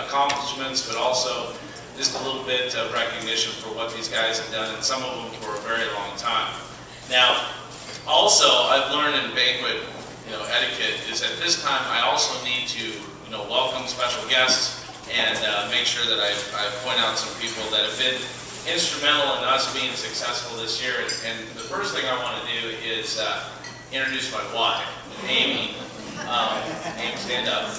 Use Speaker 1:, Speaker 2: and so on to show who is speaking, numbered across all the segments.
Speaker 1: accomplishments, but also just a little bit of recognition for what these guys have done, and some of them for a very long time. Now, also, I've learned in Banquet, etiquette is at this time I also need to, welcome special guests and make sure that I point out some people that have been instrumental in us being successful this year. And the first thing I want to do is introduce my wife, Amy. Amy, stand up.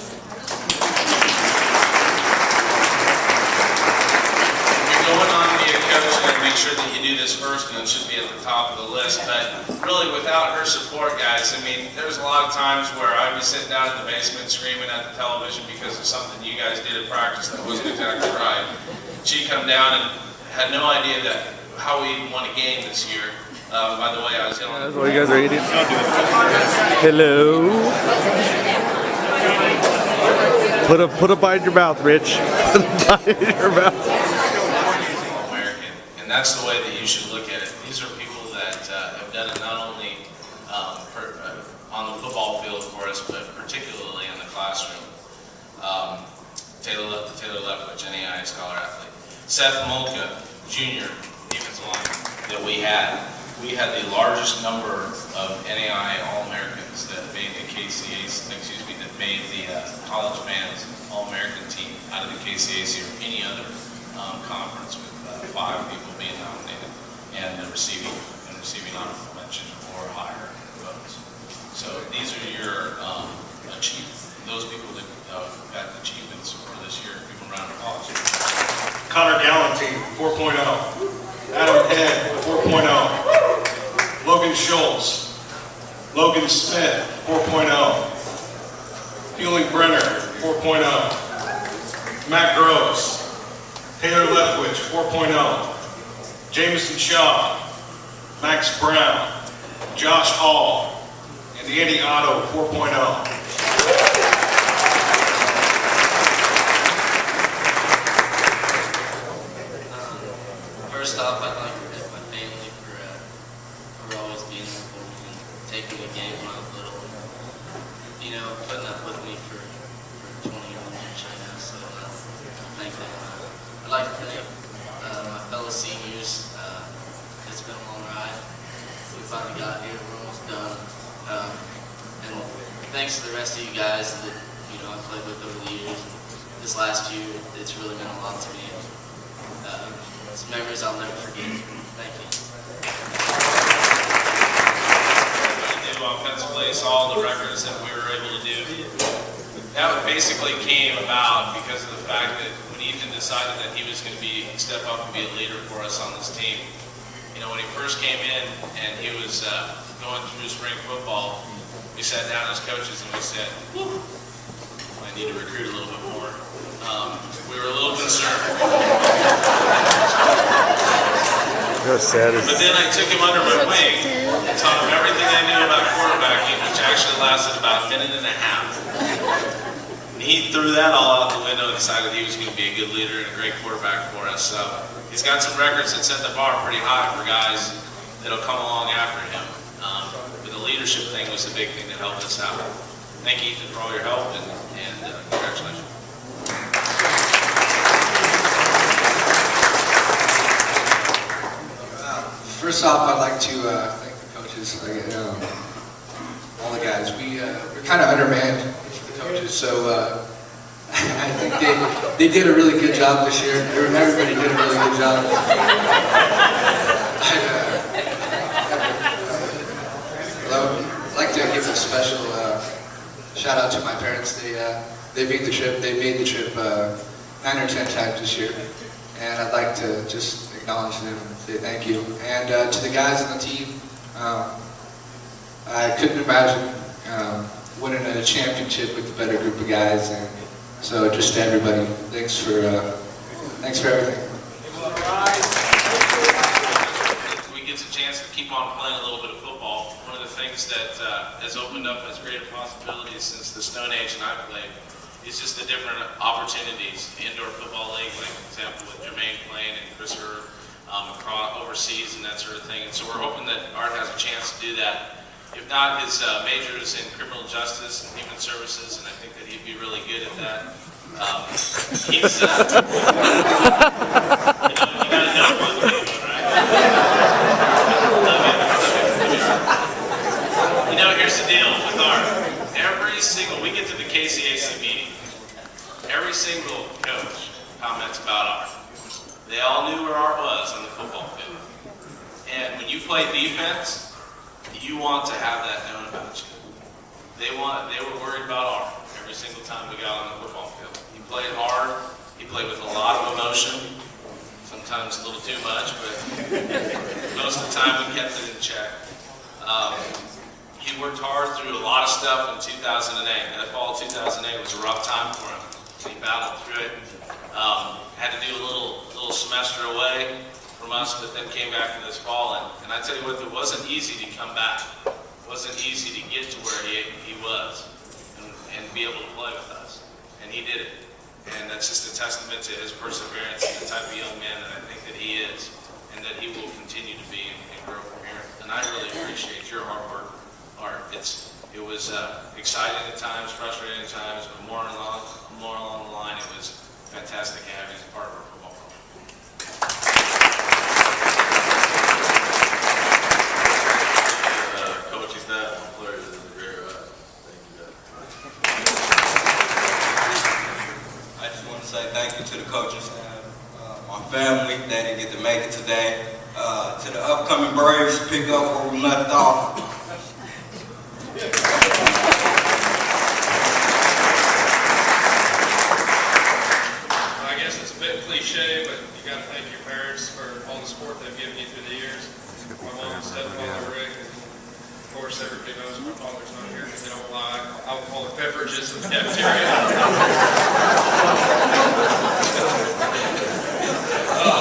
Speaker 1: Going on to be a coach, and make sure that you do this first, and it should be at the top of the list. But really, without her support, guys, I mean, there's a lot of times where I'd be sitting down in the basement screaming at the television because of something you guys did at practice that wasn't exactly right. She'd come down and had no idea how we even won a game this year. By the way, I was yelling.
Speaker 2: That's what you guys are eating. Hello. Put a bite in your mouth, Rich. Put a bite in your mouth.
Speaker 1: And that's the way that you should look at it. These are people that have done it not only on the football field for us, but particularly in the classroom. Taylor Leftwich, NAIA Scholar Athlete. Seth Molka, Jr., defensive lineman, that we had. We had the largest number of NAIA All-Americans that made the that made the college bands All-American team out of the KCAC or any other conference, with 5 people being nominated and receiving honorable mention or higher votes. So these are your achievements. Those people that got achievements for this year. Give them a round of applause.
Speaker 3: Connor Galantine, 4.0. Adam Head, 4.0. Logan Schultz. Logan Smith, 4.0. Fueling Brenner, 4.0. Matt Gross. Taylor Leftwich, 4.0. Jameson Shaw. Max Brown. Josh Hall. And Andy Otto, 4.0.
Speaker 4: First off, I'd like to thank my family for always being there for me and taking the game when I was little. Putting up with me for 20 years right now, so thank them. I'd like to thank my fellow seniors. It's been a long ride. We finally got here. We're almost done. And thanks to the rest of you guys that I've played with over the years. This last year, it's really meant a lot to me. It's memories I'll never forget. Thank you.
Speaker 1: Offensively, saw all the records that we were able to do. That basically came about because of the fact that when Ethan decided that he was going to step up and be a leader for us on this team. When he first came in and he was going through spring football, we sat down as coaches and we said, I need to recruit a little bit more. We were a little concerned. But then I took him under my wing and taught him everything I knew about quarterbacking, which actually lasted about a minute and a half. And he threw that all out the window and decided he was going to be a good leader and a great quarterback for us. So he's got some records that set the bar pretty high for guys that'll come along after him. But the leadership thing was the big thing that helped us out. Thank you, Ethan, for all your help, and congratulations.
Speaker 5: First off, I'd like to thank the coaches, all the guys. We're kind of undermanned for the coaches, so I think they did a really good job this year. Everybody did a really good job. I'd like to give a special shout out to my parents. They made the trip. They made the trip 9 or 10 times this year, and I'd like to just acknowledge them and say thank you. And to the guys on the team, I couldn't imagine winning a championship with a better group of guys. And so just to everybody, thanks for everything.
Speaker 1: We get a chance to keep on playing a little bit of football. One of the things that has opened up as greater possibilities since the Stone Age and I played is just the different opportunities. The indoor football league, like for example with Jermaine playing and Chris Herb across overseas and that sort of thing. And so we're hoping that Art has a chance to do that. If not, his major is in criminal justice and human services, and I think that he'd be really good at that. He's, you gotta know about the big one, right? You know, here's the deal with we get to the KCAC meeting, every single coach comments about Art. They all knew where Art was on the football field. And when you play defense, you want to have that known about you. They were worried about Art every single time we got on the football field. He played hard. He played with a lot of emotion. Sometimes a little too much, but most of the time we kept it in check. He worked hard through a lot of stuff in 2008. That fall of 2008 was a rough time for him. He battled through it. Had to do a little semester away from us, but then came back for this fall. And I tell you what, it wasn't easy to come back. It wasn't easy to get to where he was and be able to play with us. And he did it. And that's just a testament to his perseverance and the type of young man that I think that he is, and that he will continue to be and grow from here. And I really appreciate your hard work, Art. It was exciting at times, frustrating at times, but more along the line, it was fantastic to have you as a part of our football program.
Speaker 6: Coaching staff and players in the rear. Thank you,
Speaker 7: I just want to say thank you to the coaching staff, my family that didn't get to make it today, to the upcoming Braves to pick up where we left off.
Speaker 8: I guess it's a bit cliche, but you got to thank your parents for all the support they've given you through the years. My mom and stepfather, Rick, and of course everybody knows my father's not here because they don't allow alcoholic beverages in the cafeteria.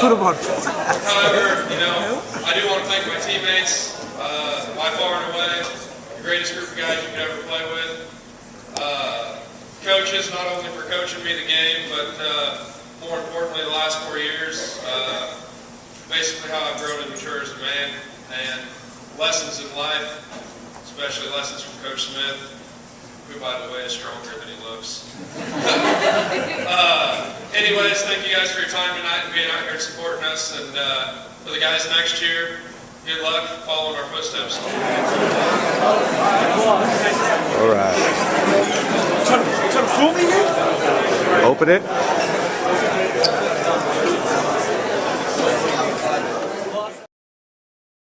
Speaker 8: However, you know, I do want to thank my teammates, by far and away, the greatest group of guys you could ever play with. Coaches, not only for coaching me the game, but more importantly, the last 4 years, basically how I've grown and matured as a man, and lessons in life, especially lessons from Coach Smith, who, by the way, is stronger than he looks. Anyways, thank you guys for your time tonight and being out here supporting us, and for the guys next year, good luck following our footsteps.
Speaker 2: All right.
Speaker 9: Trying to fool me here?
Speaker 2: Open it.